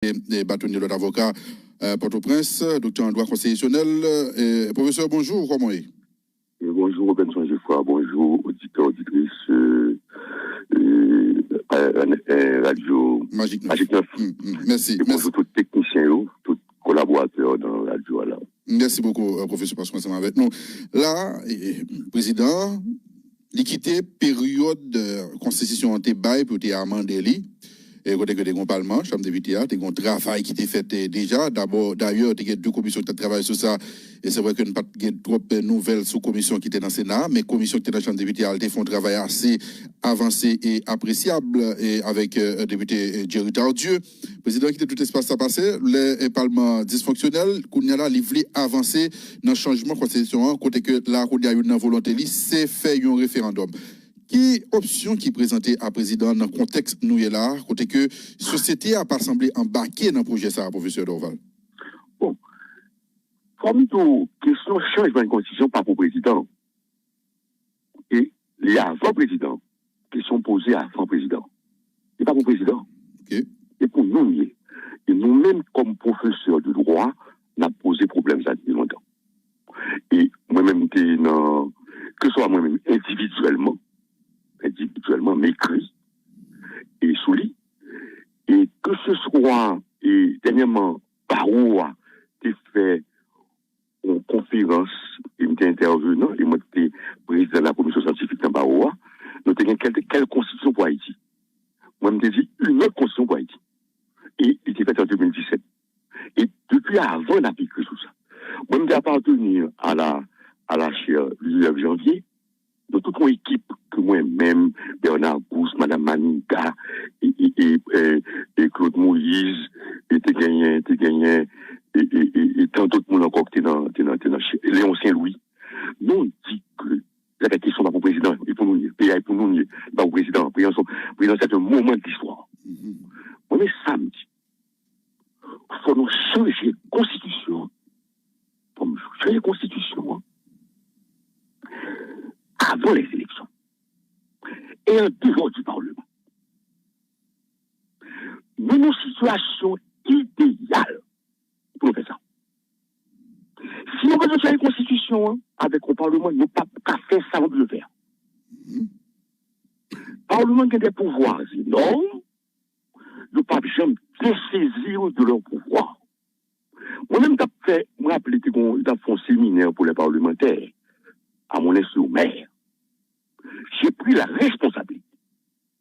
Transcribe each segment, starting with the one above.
parler des bâtonniers de l'avocat Port-au-Prince, docteur en droit constitutionnel. Professeur, bonjour, comment est-ce? Bonjour Robinson Geoffroy, bonjour auditeurs, auditrices Radio Magique 9. Magique 9. Merci. Et bonjour tous les techniciens, tous les collaborateurs dans la radio. Là. Merci beaucoup, professeur, parce qu'on est avec nous. Là, président, l'équité période de constitution en bail pour amender lui. Et côté que des parlement, chambre des députés, des travail qui était fait déjà. D'abord, d'ailleurs, il y a deux commissions qui travaillent sur ça. Et c'est vrai qu'il n'y a pas trop de nouvelles sous-commissions qui étaient dans le Sénat, mais commissions qui étaient dans la chambre des députés, elles font un travail assez avancé et appréciable et avec le député Jerry Tardieu. Président qui était tout espace à passer, le parlement dysfonctionnel, qu'on y a là, il voulait avancer dans le changement de constitution, côté que là, il y a une volonté, c'est fait un référendum. Qui option qui présentait à président dans le contexte nous est là, côté que société a pas semblé embarquer dans le projet ça, professeur Dorval? Bon, comme tout, question changement de constitution pas pour président. Et les avant-présidents, question posée à avant-président. Et pas pour président. Okay. Et pour nous, et nous-mêmes, comme professeurs de droit, on a posé problème ça depuis longtemps. Et moi-même, que ce soit moi-même individuellement m'écrit et soulis, et que ce soit, et dernièrement, Barreau a fait une conférence, il m'était intervenant, et moi j'étais président de la commission scientifique dans Barreau, nous avons quelle constitution pour Haïti? Moi je me dit une autre constitution pour Haïti. Et il était fait en 2017. Et depuis avant, on a écrit tout ça. Moi je appartenu à la chaire du 9 janvier, de toute mon équipe, que moi-même, Bernard Gousse, Madame Manika, et Claude Moïse, et tant d'autres monde encore qui étaient dans Léon Saint-Louis, nous on dit que la question va pour le président, et pour nous, et pour nous, pas au président, président, c'est un moment de l'histoire. On est samedi. Il faut nous changer la constitution. Pour nous changer la constitution. Avant les élections et en dehors du Parlement. Nous avons une situation idéale pour faire ça. Si nous avons une constitution avec le Parlement, nous ne pouvons pas faire ça, on peut le faire. Le Parlement a des pouvoirs énormes, nous ne pouvons jamais dessaisir de leurs pouvoirs. Moi-même, je me rappelle que j'ai fait un séminaire pour les parlementaires à mon insu au maire. J'ai pris la responsabilité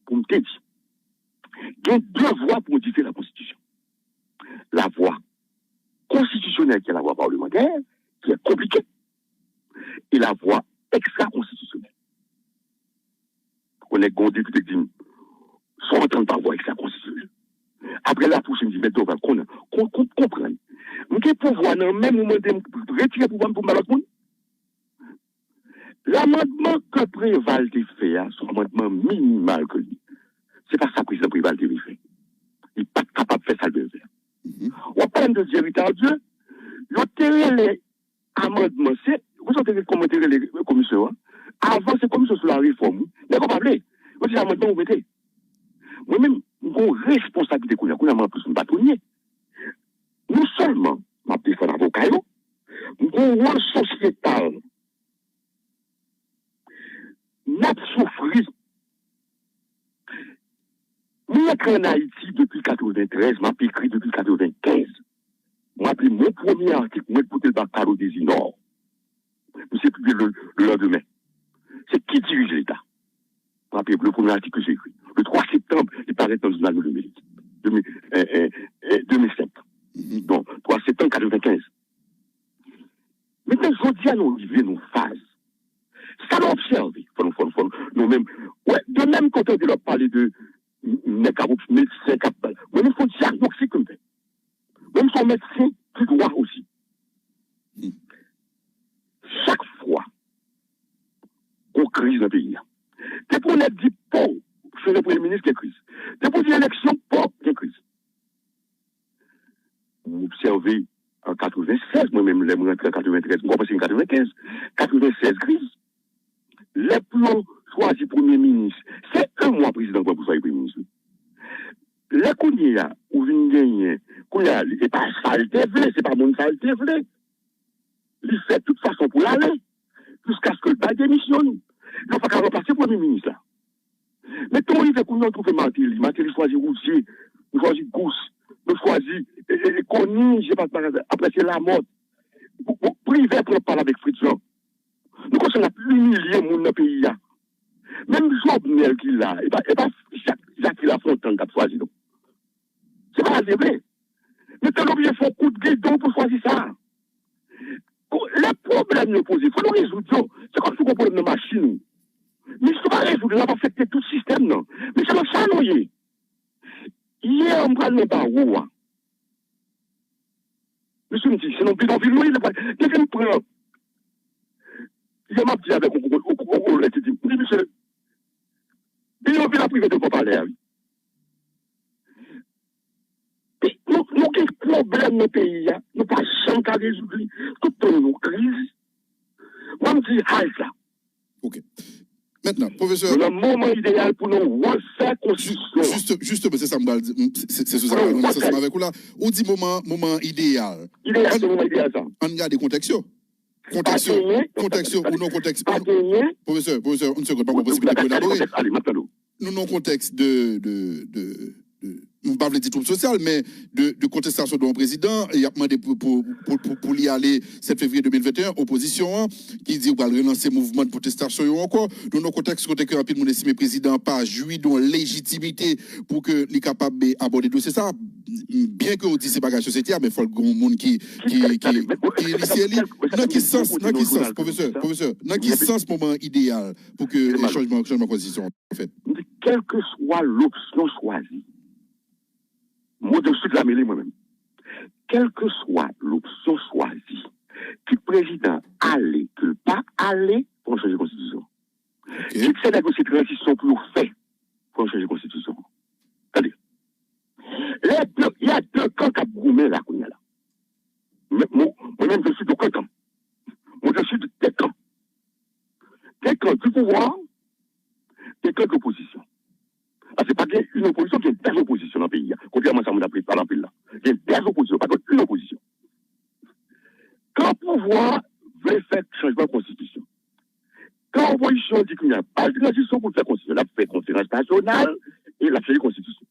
pour me dire qu'il y a deux voies pour modifier la Constitution. La voie constitutionnelle, qui est la voie parlementaire, qui est compliquée, et la voie extra-constitutionnelle. On est grand député qui dit, sans entendre par voie extra-constitutionnelle. Après la touche, il me dit, mais donc, qu'on comprenne. Mais pouvoir, dans le même moment, de retirer le pouvoir pour l'autre monde. L'amendement que Préval a fait, c'est un amendement minimal que lui. C'est pas ça que le président Préval a fait. Il n'est pas capable de faire ça de faire. On parle de Jerry Tardieu, il les amendements, vous savez comment les commissions, avant ces commissions sur la réforme, il n'y a pas parlé. Vous dites amendement, vous mettez. Moi-même, j'ai une responsabilité qu'on a plus un bâtonnier. Non seulement, ma défense avocat, nous avons un rôle sociétal. N'a souffri. Moi, en Haïti depuis 1993, m'a écrit depuis 1995. M'a pris mon premier article, moi, pour le Bacaro des Nord. Je sais plus le lendemain. C'est qui dirige l'État? M'a pris le premier article que j'ai écrit. Le 3 septembre, il paraît dans le journal de l'Amérique. 2007. Donc, 3 septembre 1995. Maintenant, je dis à nous vivre nos phases. Ça l'a observé. Nous-mêmes, ouais, de même quand on dit leur parler de médecin capable. Mais il faut diagnostic comme ça. Même son médecin, tu dois aussi. Chaque fois qu'on crise dans le pays, dès qu'on a dit pauvre, chez le Premier ministre, il y a crise. Dès qu'on dit élection, pauvre, il y a crise. Vous observez en 96, moi-même, les mois en 93, moi, c'est en 95, 96 crise. Les plans choisis Premier ministre, c'est un mois président pour choisir Premier ministre. Les Kounia, où vient gagner C'est pas saleté vlé, c'est pas mon saleté vlé. Il fait de toute façon pour l'aller, jusqu'à ce que le bail démissionne. Il n'a pas qu'à repasser pour le Premier ministre là. Mais tout il fait qu'on a trouvé Matéli. Matéli choisit Routier, nous choisit Gousse, nous choisit Conny, je sais pas, après c'est la mode. Privé pour parler avec Fritz Jean. Nous commençons à humilier mon pays là. Même Jovenel qui l'a, et pas Jacques Lafontaine qui a choisi. C'est pas vrai. Mais t'as l'objet, il faut coup de guidon pour choisir ça. Les problèmes nous posent, il faut nous résoudre. C'est comme si on problème de machine. Mais ce pas résoudre, on va affecter tout le système, non. Mais c'est comme ça, non, hier, on prend le barreau. Monsieur me dit, c'est non plus dans le ville, il vient me prendre. Il m'a dit avec il dit, monsieur, il y a la privée de vos palais. Nous avons des problèmes dans le pays, nous pas jamais qu'à résoudre toutes nos crises. Moi, je dis, là. Ok. Maintenant, professeur. Le moment idéal pour nous refaire constitution. Juste, c'est ça, c'est ça avec vous là. On dit moment idéal. Idéal, c'est le moment idéal, ça. On regarde des contextes. Contexte ou non contexte. Professeur, une seconde, pas possibilité d'élaborer. Nous, non contexte on ne parle pas de troubles sociaux, mais de contestation de mon président. Il a demandé pour y aller 7 février 2021, opposition, qui dit qu'on va relancer le mouvement de protestation encore. Dans nos contextes, que rapidement, on estime le président pas joui de légitimité pour que les capables d'aborder le dossier. Ça, bien que on dit que ce n'est pas la société, mais il faut le grand monde qui est dans quel sens, professeur, dans quel sens moment idéal pour que le changement de constitution soit fait? Quelle que soit l'option choisie, moi, je suis de la mêlée moi-même. Quelle que soit l'option choisie, que le président allait, que pas aller pour changer la Constitution. Si c'est négocier la transition pour le faire pour changer la Constitution. Attendez. Il y a deux camps qui ont goumé là, qu'on y a là. Moi-même, je suis de quel camp? Moi, je suis de quel camp? Quel camp du pouvoir, quel camp d'opposition. C'est pas une opposition, il y a des oppositions dans le pays. Contrairement à ça, on a pris par l'empile là. Il y a des oppositions, pas une opposition. Quand le pouvoir veut faire changement de constitution, quand l'opposition dit qu'il n'y a pas de constitution pour faire constitution, elle a fait conférence nationale et elle a changé de constitution.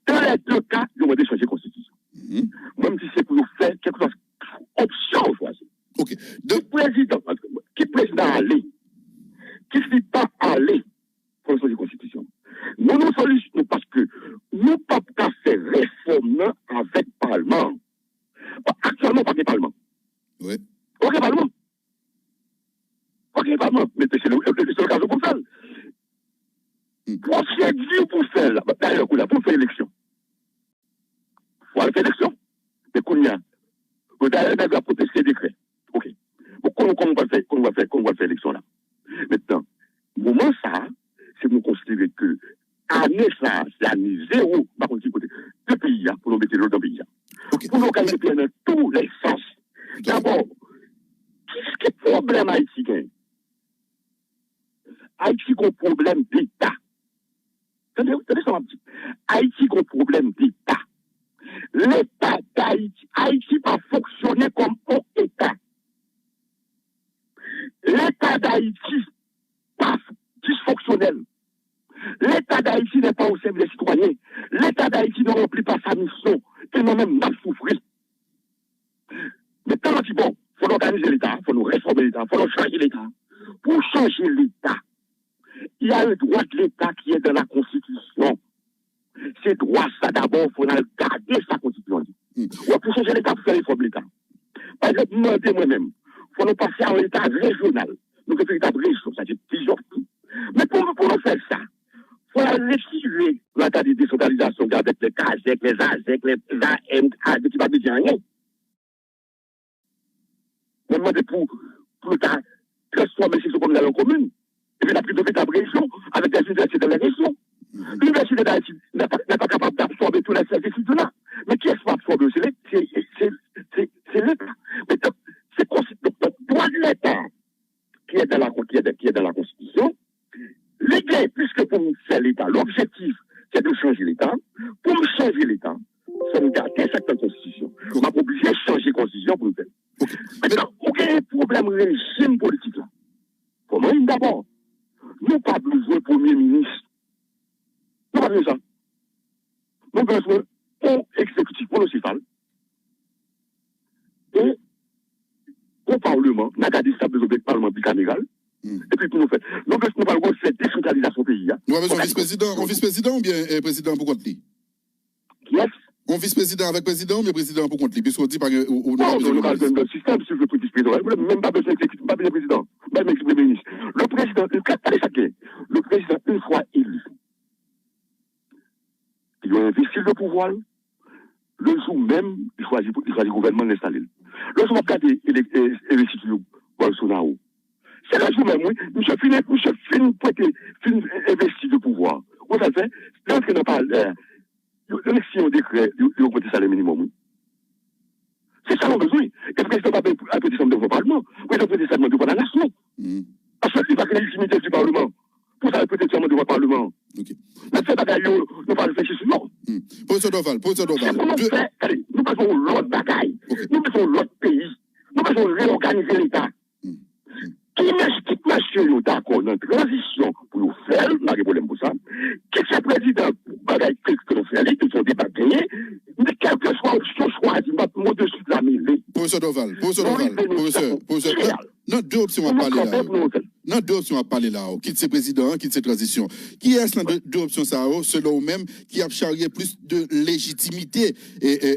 Dans les deux cas, ils ont demandé de changer de constitution. Même si c'est pour faire quelque chose, option choisie. Okay. Qui président aller, qui ne dit pas aller pour changer de constitution. Nous nous sollicitons parce que nous ne pouvons pas faire réforme avec le Parlement. Actuellement, pas de Parlement. Oui. Ok, Parlement. Ok, Parlement. Mais c'est le cas pour faire. Procédure pour faire, d'ailleurs, pour faire élection. Il faut aller faire élection. Mais qu'on y a. D'ailleurs, on va protester décret. Ok. Comment on va faire élection là? Maintenant, moment ça, c'est nous considérer que année ça, c'est année zéro, par contre, côté deux pays, pour nous mettre dans le pays. Okay. Pour nous organiser dans tous les sens. D'abord, qu'est-ce que le problème Haïti gagne? Haïti a un problème d'État. Attendez ça, ma petite. Haïti a un problème d'État. L'État d'Haïti, Haïti va fonctionner comme un État. L'État d'Haïti pas dysfonctionnel. L'État d'Haïti n'est pas au service des citoyens. L'État d'Haïti ne remplit pas sa mission. Et nous-mêmes, nous souffrir. Mais quand on dit, bon, il faut organiser l'État, il faut nous réformer l'État, il faut nous changer l'État. Pour changer l'État, il y a le droit de l'État qui est dans la Constitution. C'est droit, ça d'abord, il faut garder sa Constitution. Pour changer l'État, pour faire réformer l'État. Par exemple, demandez moi-même, il faut nous passer à un État régional. Nous faisons l'État région, ça dit plusieurs tout. Mais pour nous faire ça, il faut retirer l'état de décentralisation avec les CASEC, les ASEC, les AM, qui ne va pas dire rien. On demande pour l'État transformer ces communes en communes. Et puis la prise de l'État région avec des universités dans les régions. L'université d'Haïti n'est pas capable d'absorber tous les services là. Mais qui est-ce qui va absorber? C'est l'État. Mais c'est le droit de l'État qui est dans la Constitution. L'idée, puisque pour faire l'État, l'objectif, c'est de changer l'État. Pour changer l'État, c'est de garder cette Constitution. régime politique là. Pour moi, d'abord, nous n'avons pas besoin de Premier ministre. Nous n'avons pas besoin de ça. Nous avons besoin d'un exécutif municipal et au Parlement, nous avons des besoin de Parlement bicaméral. Et puis, pour nous faire, nous avons cette décentralisation pays. Nous avons besoin de vice-président ou bien président pour compte lui? Qui est? On vice-président avec président, mais président pour compte lui. Puisqu'on dit pas que. Non, nous avons besoin d'un système, si vous voulez, pour vice-président. Vous n'avez même pas besoin d'exécutif, pas besoin de président, même ex-premier ministre. Le président, le président, une fois élu, il a investi le pouvoir. Le jour même, il choisit le gouvernement de l'installer. Le jour où il a investi Bolsonaro. C'est le jour même, oui. Monsieur Fin investi le pouvoir. Vous savez, l'entrée n'a pas l'élection décret, il a augmenté le salaire minimum, oui. C'est ça qu'on a besoin. Et le président n'a pas apporté ça devant le Parlement. Le président a apporté ça devant la nation. Parce qu'il n'y a pas de légitimité du Parlement. Pour ça, il peut être devant le Parlement. Mais c'est bagaille, nous pas réfléchir sur non. Professeur Dorval. Allez, nous faisons l'autre bagaille. Nous faisons l'autre pays. Nous faisons réorganiser l'État. Qui monsieur d'accord dans la transition pour nous faire, on a des problèmes pour ça. Qui est le président pour bagaille que nous faisons, qui sont débat gagné, mais quel que soit son choix, il va mot de suite la mêlée. Professeur Dorval, non, deux options à parler là. Non, deux options à parler là. Quitte ses présidents, quitte ses transitions. Qui est-ce dans deux options ça, selon vous-même, qui a charrié plus de légitimité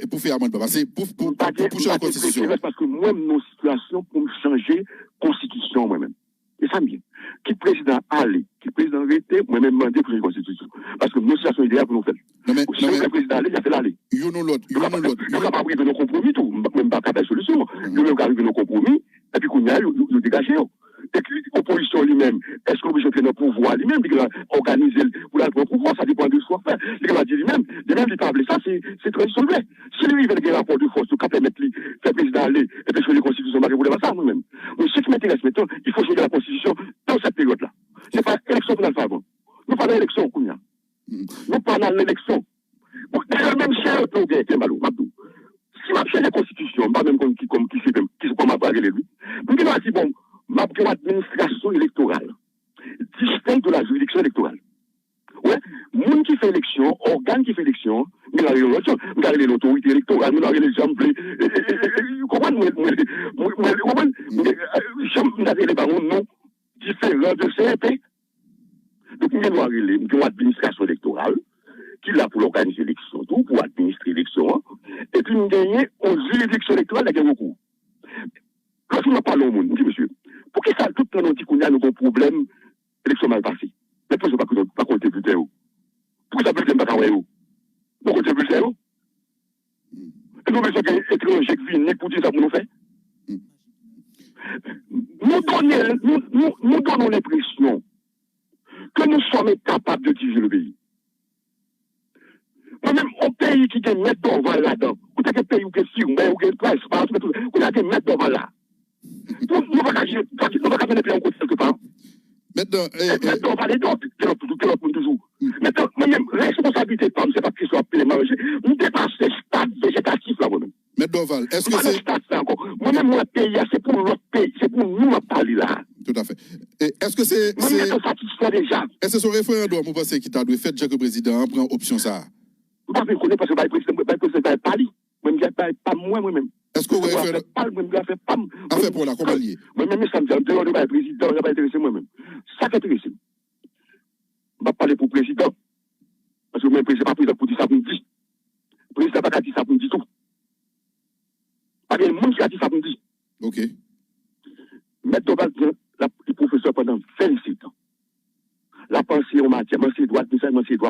pour faire amendement? C'est pour changer la constitution. Parce que moi-même, nos situations pour changer la constitution moi-même. Et ça me vient. Qui président aller, qui président arrêter, moi-même demander pour changer la constitution. Parce que nos situations idéales pour nous faire. Non, mais le président aller, il a fait l'aller. Il y a l'autre. Il n'a pas arrivé nos compromis, tout. Même pas de solution. Il n'a pas arrivé nos compromis, et puis qu'on y a, il dégagé. Et puis, l'opposition lui-même, est-ce qu'on peut le pouvoir lui-même, il va organiser pour le pouvoir, ça dépend de ce qu'on fait. Il va dire lui-même, il va ça, c'est très solvable. Si lui, il veut un rapport de force, il va permettre de faire président aller, et puis changer la constitution, il va ça moi-même. Mais ce qui m'intéresse maintenant, il faut changer la constitution dans cette période-là. Ce n'est pas l'élection qu'on a fait avant. Nous parlons d'élection, Kounia. Nous parlons d'élection. D'ailleurs, même si un peu de Mabdou, si on change la constitution, pas même qui se comme à parler lui, nous disons dit, bon, ma administration électorale, distincte de la juridiction électorale. Ouais, monde qui fait élection, organe qui fait élection, nous avons l'autorité électorale, nous avons les gens, comment nous avons les barons non différents de CRP. Donc nous avons l'administration électorale, qui est là pour organiser l'élection, tout, pour administrer l'élection, et puis nous avons une juridiction électorale qui a beaucoup. Quand nous parlons au monde, monsieur, pour que ça, tout le monde dit qu'on a un problème, l'élection mal passée. Mais pourquoi ça pas compter plus tard? Pourquoi ça peut être pas travailler? Pourquoi compter plus tard? Et nous, besoin qu'un étranger qui vienne pour dire ça pour nous faire. Nous donnons l'impression que nous sommes capables de diriger le pays. Moi-même, un pays qui a des mètres d'orval là-dedans, ou un pays où il y a des firmes, ou il y a des places, où il y a des mètres d'orval là. Nous ne pouvons pas faire des plans quelque part. Maintenant, on va aller d'autres, toujours. Maintenant, moi-même, responsabilité de femme, c'est pas qu'il soit appelé manger. Nous dépassons ce stade végétatif là, moi-même. Mais Dorval, est-ce que c'est. Moi-même, mon pays, c'est pour l'autre pays, c'est pour nous à parler là. Tout à fait. Est-ce que c'est. Moi-même, satisfait déjà. Est-ce que ce référendum, vous pensez qu'il t'a dû faire que le président prend option ça? Je ne sais pas parce que le président n'est pas lui. Moi-même, pas moi-même. Est-ce que vous avez fait. A fait pour la, comment lié? Moi-même, ça me dit, en dehors de président, je ne vais pas intéresser moi-même. Ça qui intéresse. Je ne vais pas parler pour le président. Parce que moi, le président n'est pas président pour dire ça pour me dire. Le président n'a pas dit ça pour me dire tout. Pas de monde qui a dit ça pour me dire. Ok. Maître Dorval, le professeur pendant 27 ans. La pensée en matière, c'est droit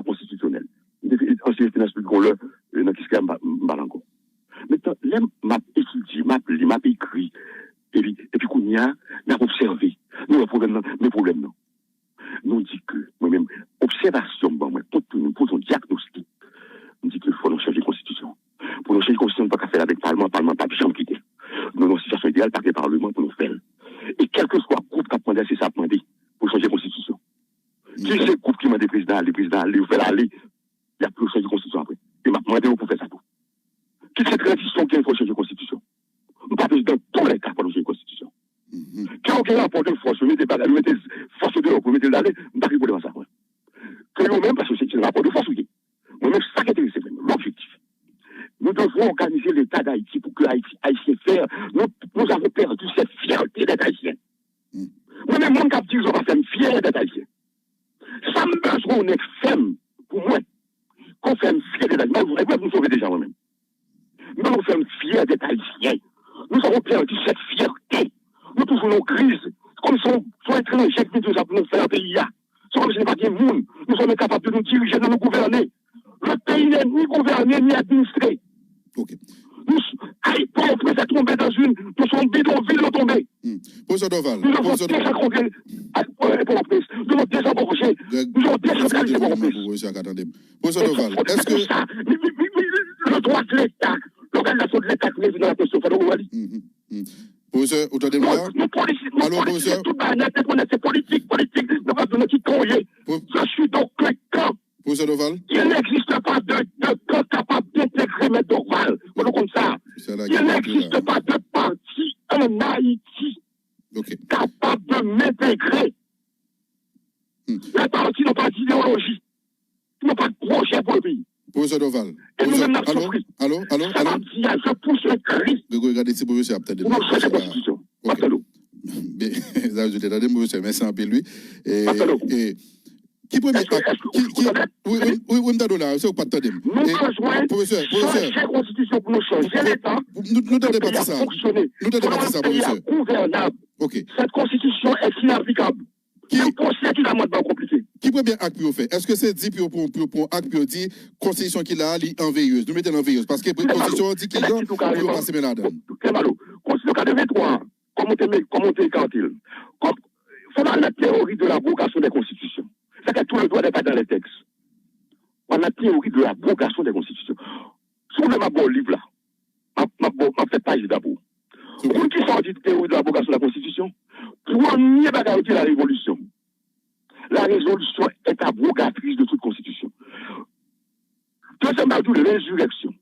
constitutionnel. Ancien finance publique, dans qui se encore. Maintenant, là, m'a étudié, m'a écrit, et puis qu'on y a observé. Nous, mes problèmes, non. Nous dit que, moi-même, observation, bon, moi, nous posons un diagnostic. Nous dit qu'il faut nous changer de constitution. Pour nous changer de constitution, on ne peut pas faire avec le Parlement, pas de chambre quitter. Nous avons une situation idéale par le Parlement pour nous faire. Et quel que soit le groupe qui a demandé, c'est ça a demandé pour changer de constitution. Si c'est le groupe qui m'a dit président, les présidents, vous faites aller, il y a plus de changer de constitution après. Et m'a demandé pour faire ça tout. Qui c'est transition qui a une fois changer de constitution? Nous pas dans tous les cas pour changer de constitution. un rapport de force, vous mettez force de l'eau, vous mettez d'aller, je ne vais pas ça. Que nous-mêmes, parce que c'est un rapport de force, oui. Moi-même, c'est ça qui est intéressant, l'objectif. Nous devons organiser l'État d'Haïti pour que Haïtien faire. Nous avons perdu cette fierté d'être Haïtien. Moi-même, mon cap dit, je vais faire une fierté d'être Haïtien. Ça me besoin, on est ferme, pour moi, qu'on fait une fierté d'être Haïtien. Moi, vous sauvez déjà moi-même. Nous nous sommes fiers d'être Haïtiens. Nous avons perdu cette fierté. Nous touchons nos crises. Comme si on soit étrangers qui nous avons fait un pays là. C'est comme si nous n'avons pas de monde. Nous sommes incapables de nous diriger, de nous gouverner. Le pays n'est ni gouverné, ni administré. Ok. Aïe, pauvre, mais c'est tombé dans une. Nous sommes bidonvilles de tomber. Professeur Doval. Nous avons déjà compris. Nous avons déjà borgé. Nous avons déjà créé pour Professeur Doval, est-ce que. Le droit de l'État, l'organisation de l'État qui est venue dans la question, il faut le dire. Professeur, vous entendez moi? Alors, professeur. C'est politique. Nous avons donné qui courrier. Je suis donc le camp. Professeur Doval? Il n'existe pas de camp capable d'intégrer mes Doval. Vous comme ça. Il n'existe pas de parti en Haïti capable de m'intégrer. Les partis n'ont pas d'idéologie. Ils n'ont pas de projet pour le pays. Professeur Doval. Allô? Je pousse un cri. Regardez si professeur a peut-être la Constitution. Merci un peu lui. Qui peut mettre. Oui, là, c'est pas de nous besoin changer la Constitution pour nous changer l'État. Nous n'avons pas dit ça. Nous n'avons pas dit ça, professeur. Gouvernable. Cette Constitution est inapplicable. Qui procède d'un amendement compliqué. Qui peut bien acte pour faire? Est-ce que c'est dit pour acte pour dire Constitution qu'il a, il en veilleuse? Nous mettons en veilleuse parce que la Constitution dit qu'il a, il va passer là-dedans. C'est malo. Constitution 83, comment on écarte il? C'est dans la théorie de l'abrogation des constitutions. C'est que tout le droit n'est pas dans les textes. On a la théorie de l'abrogation des constitutions. Si vous avez un livre là, ma fait page d'abord. Pour qui sont dit théorie de l'abrogation de la constitution? Premier bagage de la révolution. La résolution est abrogatrice de toute constitution. Deuxième bagage de résurrection.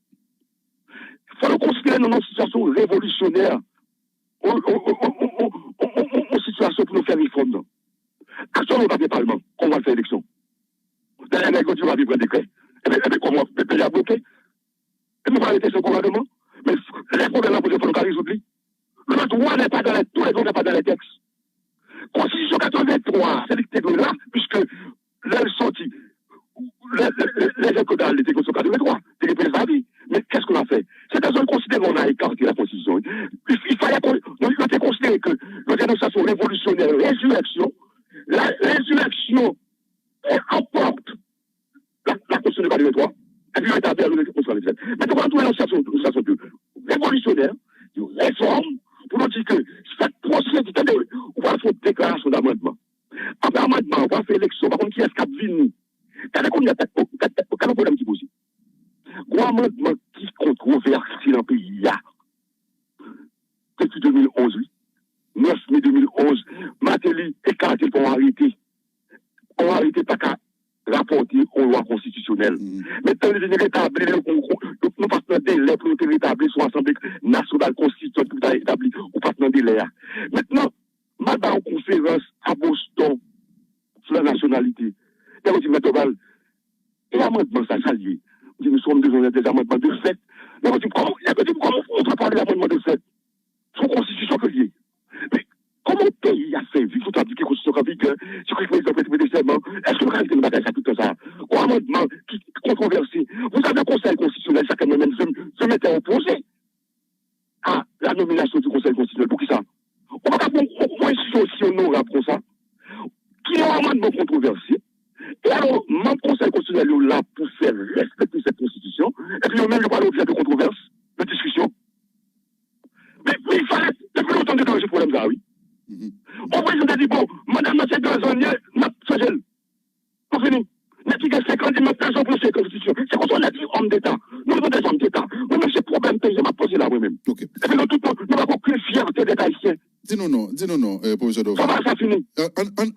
Il faut le considérer dans une situation révolutionnaire. Une situation pour nous faire réforme. Actuellement, on va faire parlement, on va faire élection. Dans la négociation, on va vivre un décret. Et puis, comment le pays a bloqué? Et nous allons arrêter ce gouvernement. Mais les problèmes, il faut nous résoudre. Le droit n'est pas dans les, tous les droits n'est pas dans les textes. Constitution 83, c'est dicté là, puisque les sorties, les écoles l'été Constitution 83, c'est les la vie. Mais qu'est-ce qu'on a fait? C'est dans un considéré qu'on a écarté la Constitution. Il fallait considérer que la dénonciation révolutionnaire, résurrection, la résurrection emporte la Constitution de 83, et puis rétablir la Constitution de 87. Mais quand on a une dénonciation révolutionnaire, une réforme, pour nous dire que cette procédure, on va faire une déclaration d'amendement. Après amendement, on va faire élection, par contre, qui est-ce qui a venu? Quel est le problème qui pose? Un amendement qui est controversé dans le pays, depuis 2011, 9 mai 2011, Matéli et Cartel ont arrêté. On a arrêté pas qu'à rapporter aux lois constitutionnelles. Maintenant, les rétablis, nous passons un délai pour nous rétablir sur l'Assemblée nationale constitutionnelle pour établir ou passons un délai. Maintenant, madame en conférence à Boston sur la nationalité. Et on dit, M. Doval, et l'amendement, ça lié. On dit, nous sommes besoin des amendements de fait. Mais on dit, comment on peut parler d'amendement de fait? C'est une constitution que lié. Mais comment le pays a fait vivre, il faut appliquer la constitution en vigueur, si le président peut être serment, est-ce que le réalité de bataille, ça tout ça? Ou amendement qui est controversé. Vous avez un conseil constitutionnel, chacun même se mettait opposé à la nomination du conseil constitutionnel. Pour qui ça? On va pas pour institution aussi honorable pour ça, qui est un amendement controversé. Et alors, mon conseil constitutionnel est là pour faire respecter cette constitution, et puis même, il n'y a pas l'objet de controverse, de discussion. Mais il fallait, depuis longtemps que j'ai ce problème là, oui. Au président a dit, bon, madame, c'est 2 ans, n'a pas gel. Pour finir. N'a pas 50 maintenant pour cette constitution. C'est comme ça, on a dit homme d'État. Nous sommes des hommes d'État. Moi-même, c'est problème pays, je m'ai posé là, moi-même. Et puis, nous n'avons aucune fierté d'être haïtien. Dis-nous non, professeur Doval. Comment ça finit?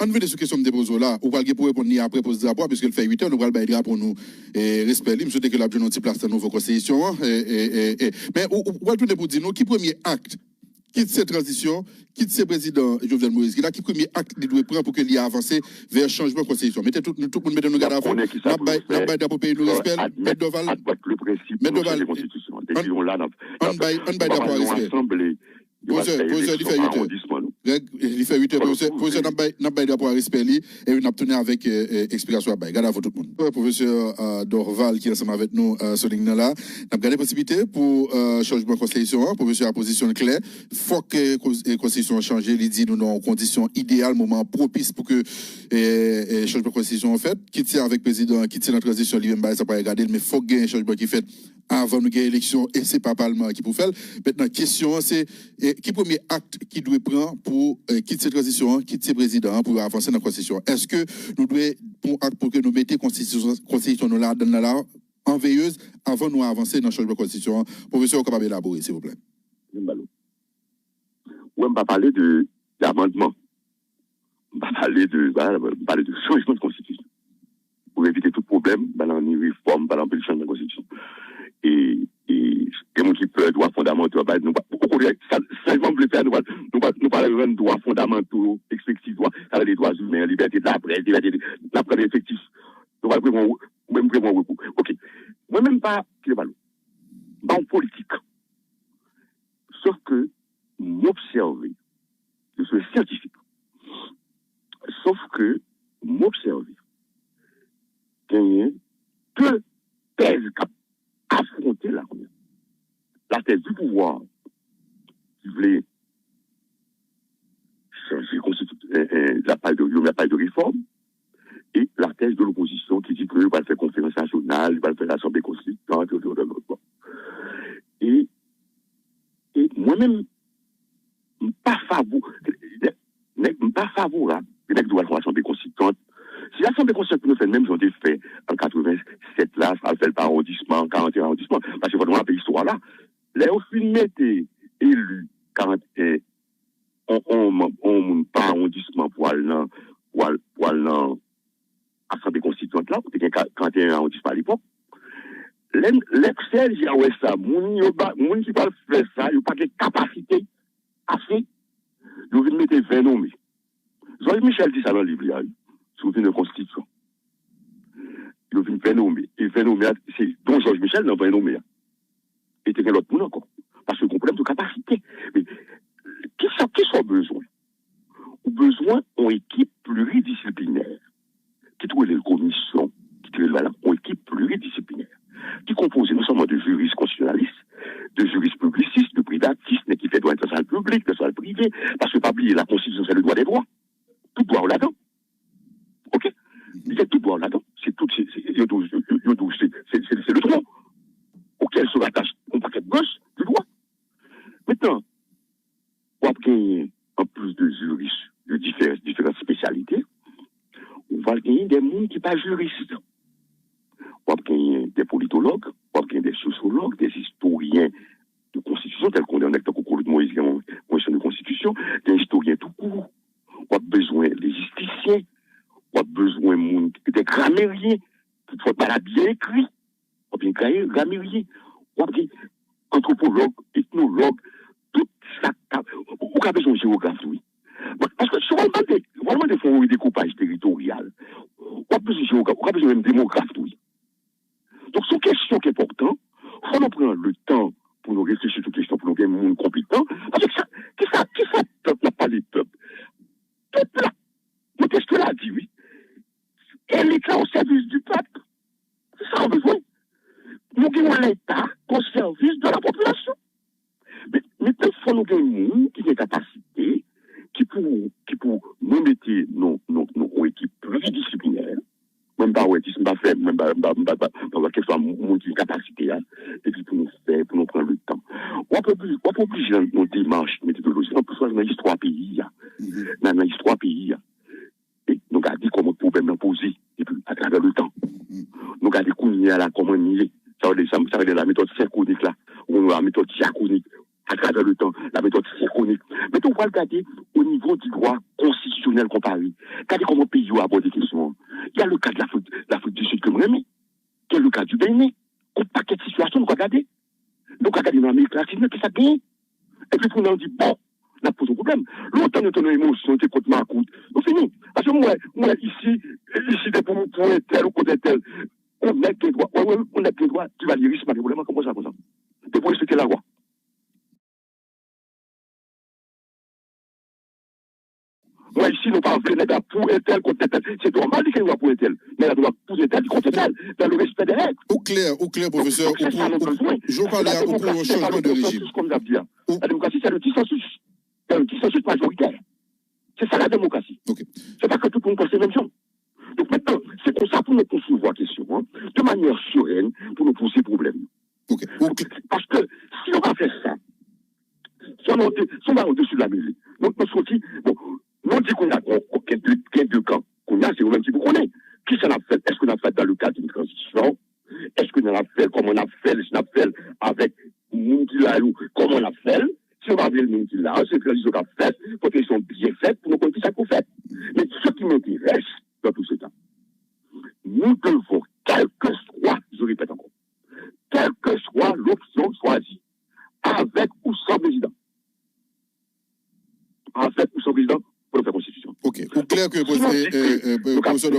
On veut de ce question de dépose là, ou pas pour répondre après pour ce rapport, puisqu'il fait 8 heures, nous allons le drapeau pour nous respect. Je souhaite que la jeune place dans nos constitution. Mais, ou va tourner pour dire nous, qui premier acte quitte cette transition, quitte ce président Jovenel Moïse, qui est premier acte qu'il doit prendre pour qu'il y ait avancé vers le changement de constitution. Mettez tout le monde mettez nos gardes à fond. N'a pas pour pays nous respect. Mettre Doval. Le principe de la constitution. On bail d'apport respect. Professeur, il fait 8 heures. Professeur, n'a pas d'apport respect et on a tenu avec explication à bail. Garde à vous tout le monde. Professeur Dorval qui est ensemble avec nous sur ligne là. N'a pas gardé possibilité pour changement de constitution. Professeur a position claire. Faut que la constitution change. Il dit nous dans conditions idéales, moment propice pour que changement de constitution en fait. Quitte avec le président, quitte la transition, lui-même, ça pas regarder, mais faut qu'il y ait un changement qui fait avant nous gagner l'élection et c'est pas le Parlement qui peut faire. Maintenant, question c'est qui premier acte qui doit prendre pour quitter cette transition, quitter ce président pour avancer dans la constitution. Est-ce que nous devons pour acte pour que nous mettions constitution nous là en veilleuse avant nous avancer dans le changement de constitution. Professeur, capable d'élaborer s'il vous plaît. On va parler d'amendement. On va parler de changement de constitution pour éviter tout problème dans une réforme, dans le changement de constitution. Et mon qui peut droits fondamentaux, nous parlons de droits fondamentaux, effectifs, ça veut dire droits humains, liberté de la presse, liberté de la presse effective. Nous parlons même recours. Ok. Moi même pas en politique. Sauf que m'observer, je suis scientifique. Sauf que m'observer, qu'il y a deux thèses affronter la première. La thèse du pouvoir qui voulait changer la page de réforme et la thèse de l'opposition qui dit qu'il va faire conférence nationale, il va faire l'Assemblée constituante, et moi-même, pas favorable, il doit avoir l'Assemblée constituante. Si l'Assemblée constituante nous fait le même genre d'effet en 87 là, ça fait par arrondissement, en 41 arrondissement, parce que vraiment la l'histoire là, les au fin été élus quand on pas arrondissement pour aller dans l'Assemblée constituante là, pour 41 arrondissement à l'époque. L'excel, j'ai ça, moun qui va faire ça, il n'y a pas de capacité assez, il veut mettre 20 nommés. Jean-Michel dit ça dans le livre, sur une constitution. Il veut faire nommer. Il fait nommer, c'est dont Georges Michel n'a pas nommé. Et c'est l'autre monde encore. Parce que le problème de capacité. Mais qui sont besoin? Ou besoin d'une équipe pluridisciplinaire, qui trouve les commissions, qui trouve une équipe pluridisciplinaire, qui compose non seulement de juristes constitutionnalistes, de juristes publicistes, de privatistes, mais qui fait droit international public, international privé, parce que pas oublier la Constitution, c'est le droit des droits. Tout droit là-dedans. Ok? Il y a tout droit là-dedans. C'est le droit auquel se rattache un paquet de gauche du droit. Maintenant, on va gagner, en plus de juristes de différentes spécialités, on va gagner des gens qui ne sont pas juristes. On va gagner des politologues, on va gagner des sociologues, des historiens de constitution, tels qu'on est en acte au cours de Moïse, de constitution, des historiens tout court. On a besoin des justiciens, on a besoin des grammairiens, qui ne sont pas bien écrits, on a bien grammairiens, on a besoin d'anthropologues, ethnologues, tout ça. On a besoin de géographes, oui. Parce que sur vraiment des fonds de découpage territorial, on a besoin de géographes, on a besoin de démographes, oui. Donc, c'est une question qui est importante. Il faut nous prendre le temps pour nous réfléchir sur cette question, pour nous gagner un monde compétent. Parce que qui ça, peuple n'a pas les peuples. Peuple là, mais qu'est-ce que l'a dit, oui? Et l'État au service du peuple. C'est ça qu'on a besoin. Nous avons l'État au service de la population. Mais il faut nous gagner un monde qui a des capacités, qui pour nous mettre nos équipes pluridisciplinaires. Même pas faire, même pas quelque chose qui a une capacité, et puis pour nous prendre le temps. On peut obliger nos démarches méthodologiques, on peut choisir dans l'histoire pays, dans l'histoire pays, et nous garder comment le problème est posé, et puis à travers le temps. Nous garder comment nier, ça veut dire la méthode synchronique là, ou la méthode diachronique, à travers le temps, la méthode synchronique. Mais on va regarder au niveau du droit constitutionnel comparé. Regardez comment le pays aborde des questions. Il y a le cas de l'Afrique du Sud que moi aimé. Il y a le cas du Bénin. Un paquet de situations, nous regardons. Nous regardons dans l'Amérique latine, qui ça gagne. Et puis, on dit, bon, on a posé un problème. Longtemps, nous avons une émotion, t'es contre ma coûte. Nous fini. Parce que moi, ici, pour un tel ou contre tel, on a que les droits. On a que les droits du valierisme, pas de problème, comment ça, comme ça. C'est pour respecter la loi. Moi, ici, nous parlons de pour un tel contre tel. C'est normal qu'il y ait pour un tel. Mais elle doit pour un tel contre tel, dans le respect des règles. Au clair, professeur, je parlais au changement de régime. La démocratie, c'est le dissensus. C'est le dissensus majoritaire. C'est ça la démocratie. Okay. C'est pas que tout le monde pense la même chose. Donc maintenant, c'est comme ça pour nous concevoir la question, hein, de manière sereine, pour nous poser problème. Okay. Parce que si on va faire ça, si on va au-dessus de la mêlée, donc nous sortis, bon, nous dit qu'on a deux camps, qu'on a, c'est au même type qu'on est. Qui ça l'a fait? Est-ce qu'on a fait dans le cadre d'une transition? Est-ce qu'on a fait comme on a fait, si on a fait avec Moukila ou comme on a fait? Si on va dire Moukila, c'est que les autres ont fait, parce qu'ils sont bien faits pour nous connaître ça qu'on fait. Mais ce qui m'intéresse dans tout ce temps, nous devons, quel que soit, je répète encore, quelle que soit l'option choisie, avec ou sans président, avec ou sans président, pour faire constitution. Ok. Pour clair que professeur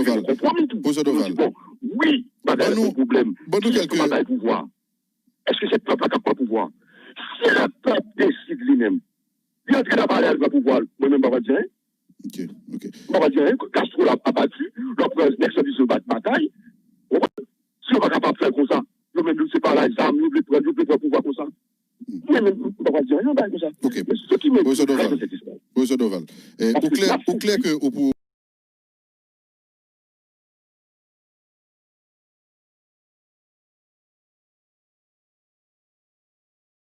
Doval. Oui, madame, le problème. Quelques pouvoir. Est-ce que c'est peuple qui n'a pas pouvoir? Si le peuple décide lui-même, il entre dans la barrière de pouvoir, moi-même, je ne vais pas dire. Ok. Je ne vais pas dire que Castro l'a battu, le l'ex se bat bataille. Si on va capable de faire comme ça, nous-mêmes, nous séparons les armes, nous ne pouvons pas pouvoir comme ça. Moi-même, je ne vais pas dire rien comme ça. Ok. Mais ce qui me Professeur Doval. Au clair que